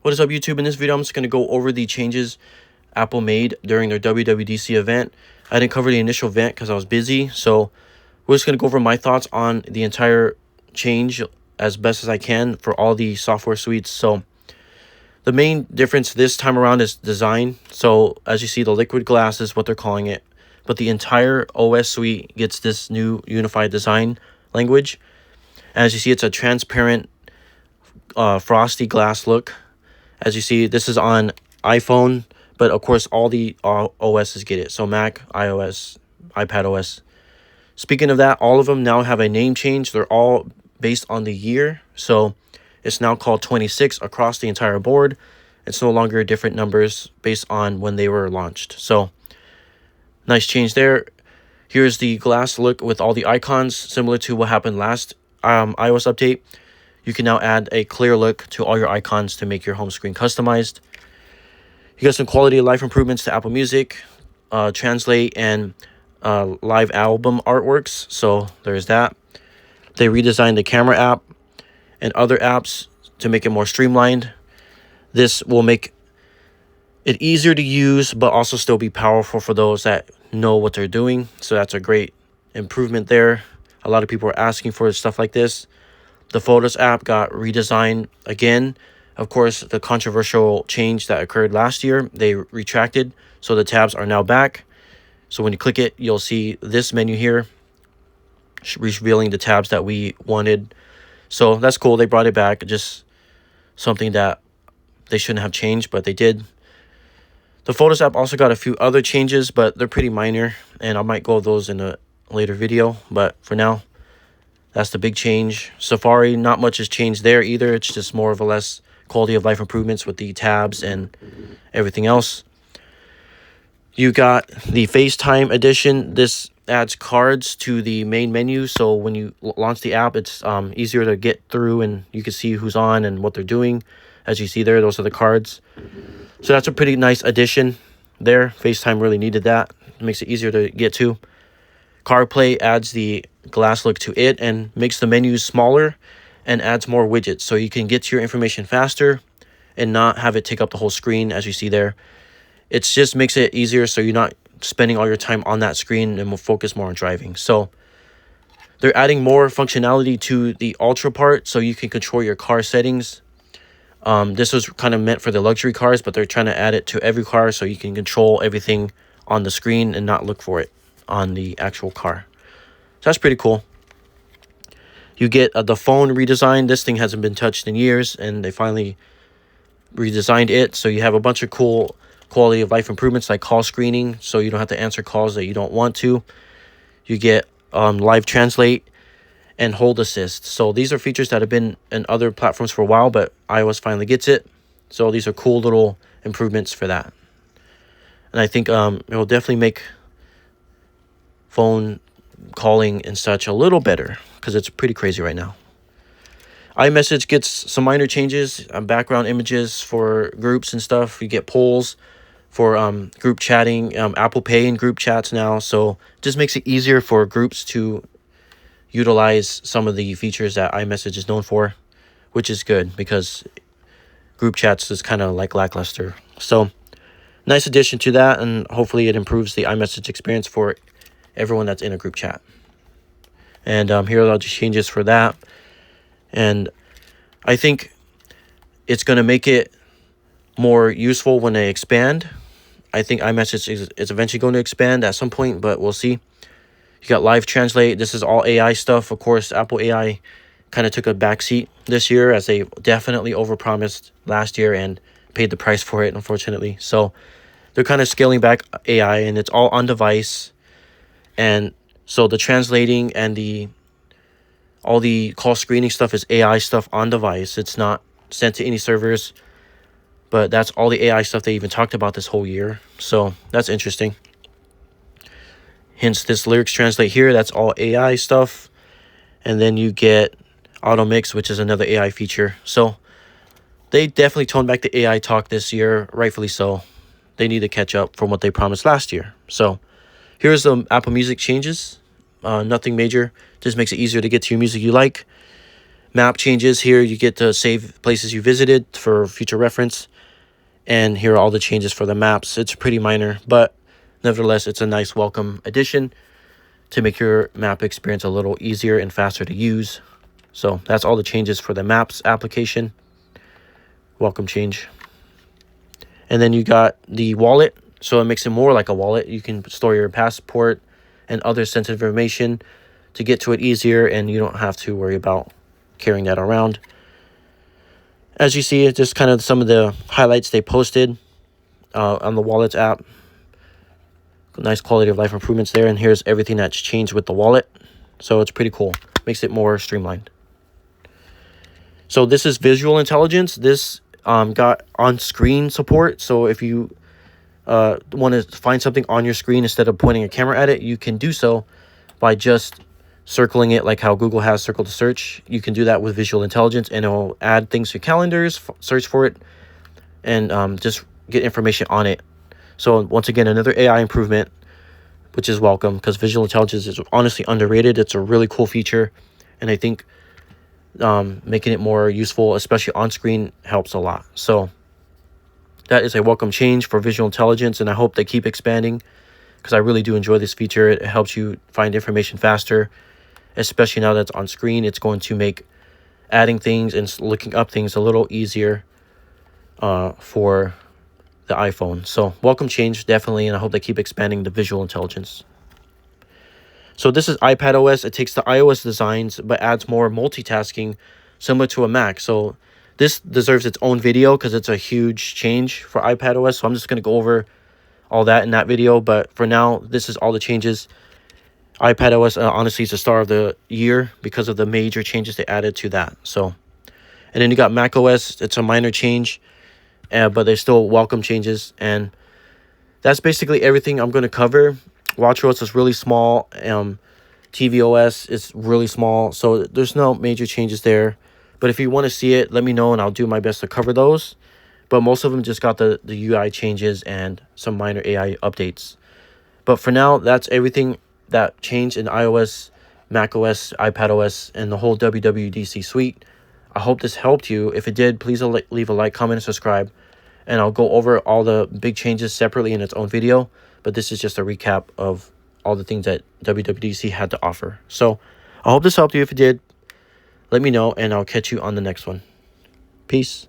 What is up, YouTube? In this video, I'm just going to go over the changes Apple made during their WWDC event. I didn't cover the initial event because I was busy, so we're just going to go over my thoughts on the entire change as best as I can for all the software suites. So the main difference this time around is design. So as you see, the liquid glass is what they're calling it, but the entire OS suite gets this new unified design language. As you see, it's a transparent frosty glass look. As you see, this is on iPhone, but of course all the OSs get it. So Mac, iOS, iPad OS. Speaking of that, all of them now have a name change. They're all based on the year. So it's now called 26 across the entire board. It's no longer different numbers based on when they were launched. So nice change there. Here's the glass look with all the icons, similar to what happened last iOS update. You can now add a clear look to all your icons to make your home screen customized. You got some quality of life improvements to Apple Music, Translate, and live album artworks. So there's that. They redesigned the camera app and other apps to make it more streamlined. This will make it easier to use, but also still be powerful for those that know what they're doing. So that's a great improvement there. A lot of people are asking for stuff like this. The Photos app got redesigned again. Of course, the controversial change that occurred last year, they retracted. So the tabs are now back. So when you click it, you'll see this menu here, revealing the tabs that we wanted. So that's cool. They brought it back. Just something that they shouldn't have changed, but they did. The Photos app also got a few other changes, but they're pretty minor. And I might go over those in a later video. But for now, that's the big change. Safari, not much has changed there either. It's just more of a less quality of life improvements with the tabs and everything else. You got the FaceTime edition. This adds cards to the main menu. So when you launch the app, it's easier to get through and you can see who's on and what they're doing. As you see there, those are the cards. So that's a pretty nice addition there. FaceTime really needed that. It makes it easier to get to. CarPlay adds the glass look to it and makes the menus smaller and adds more widgets so you can get to your information faster and not have it take up the whole screen. As you see there, it just makes it easier so you're not spending all your time on that screen and will focus more on driving. So they're adding more functionality to the Ultra part so you can control your car settings. This was kind of meant for the luxury cars, but they're trying to add it to every car so you can control everything on the screen and not look for it on the actual car. So that's pretty cool. You get the phone redesign. This thing hasn't been touched in years, and they finally redesigned it. So you have a bunch of cool quality of life improvements like call screening, so you don't have to answer calls that you don't want to. You get live translate and hold assist. So these are features that have been in other platforms for a while, but iOS finally gets it. So these are cool little improvements for that. And I think it will definitely make phone calling and such a little better because it's pretty crazy right now. iMessage gets some minor changes, background images for groups and stuff. You get polls for group chatting, Apple Pay in group chats now. So it just makes it easier for groups to utilize some of the features that iMessage is known for, which is good because group chats is kind of like lackluster. So nice addition to that, and hopefully it improves the iMessage experience for everyone that's in a group chat. And here are just changes for that. And I think it's going to make it more useful when they expand. I think iMessage is eventually going to expand at some point, but we'll see. You got live translate. This is all AI stuff. Of course, Apple AI kind of took a backseat this year as they definitely overpromised last year and paid the price for it, unfortunately. So they're kind of scaling back AI, and it's all on device. And so the translating and all the call screening stuff is AI stuff on device. It's not sent to any servers, but that's all the AI stuff they even talked about this whole year. So that's interesting. Hence this lyrics translate here, that's all AI stuff. And then you get auto mix, which is another AI feature. So they definitely toned back the AI talk this year, rightfully so. They need to catch up from what they promised last year. So here's the Apple Music changes. Nothing major. Just makes it easier to get to your music you like. map changes. Here you get to save places you visited for future reference. And here are all the changes for the maps. It's pretty minor, but nevertheless, it's a nice welcome addition to make your map experience a little easier and faster to use. So that's all the changes for the Maps application. Welcome change. And then you got the wallet. So it makes it more like a wallet. You can store your passport and other sensitive information to get to it easier, and you don't have to worry about carrying that around. As you see, it's just kind of some of the highlights they posted on the Wallets app. Nice quality of life improvements there. And here's everything that's changed with the wallet. So it's pretty cool. Makes it more streamlined. So this is visual intelligence. This got on-screen support. So if you want to find something on your screen instead of pointing a camera at it, you can do so by just circling it like how Google has circle to search. You can do that with visual intelligence, and it'll add things to your calendars, search for it, and just get information on it. So once again, another AI improvement, which is welcome, because visual intelligence is honestly underrated. It's a really cool feature, and I think making it more useful, especially on screen, helps a lot. So that is a welcome change for visual intelligence, and I hope they keep expanding, because I really do enjoy this feature. It helps you find information faster, especially now that it's on screen. It's going to make adding things and looking up things a little easier for the iPhone. So welcome change, definitely, and I hope they keep expanding the visual intelligence. So this is iPadOS. It takes the iOS designs but adds more multitasking similar to a Mac. So this deserves its own video because it's a huge change for iPadOS. So I'm just going to go over all that in that video. But for now, this is all the changes. iPadOS honestly is the star of the year because of the major changes they added to that. So, and then you got macOS. It's a minor change, but they still welcome changes. And that's basically everything I'm going to cover. WatchOS is really small. tvOS is really small. So there's no major changes there. But if you want to see it, let me know and I'll do my best to cover those. But most of them just got the UI changes and some minor AI updates. But for now, that's everything that changed in iOS, macOS, iPadOS, and the whole WWDC suite. I hope this helped you. If it did, please leave a like, comment, and subscribe. And I'll go over all the big changes separately in its own video. But this is just a recap of all the things that WWDC had to offer. So I hope this helped you. If it did, let me know, and I'll catch you on the next one. Peace.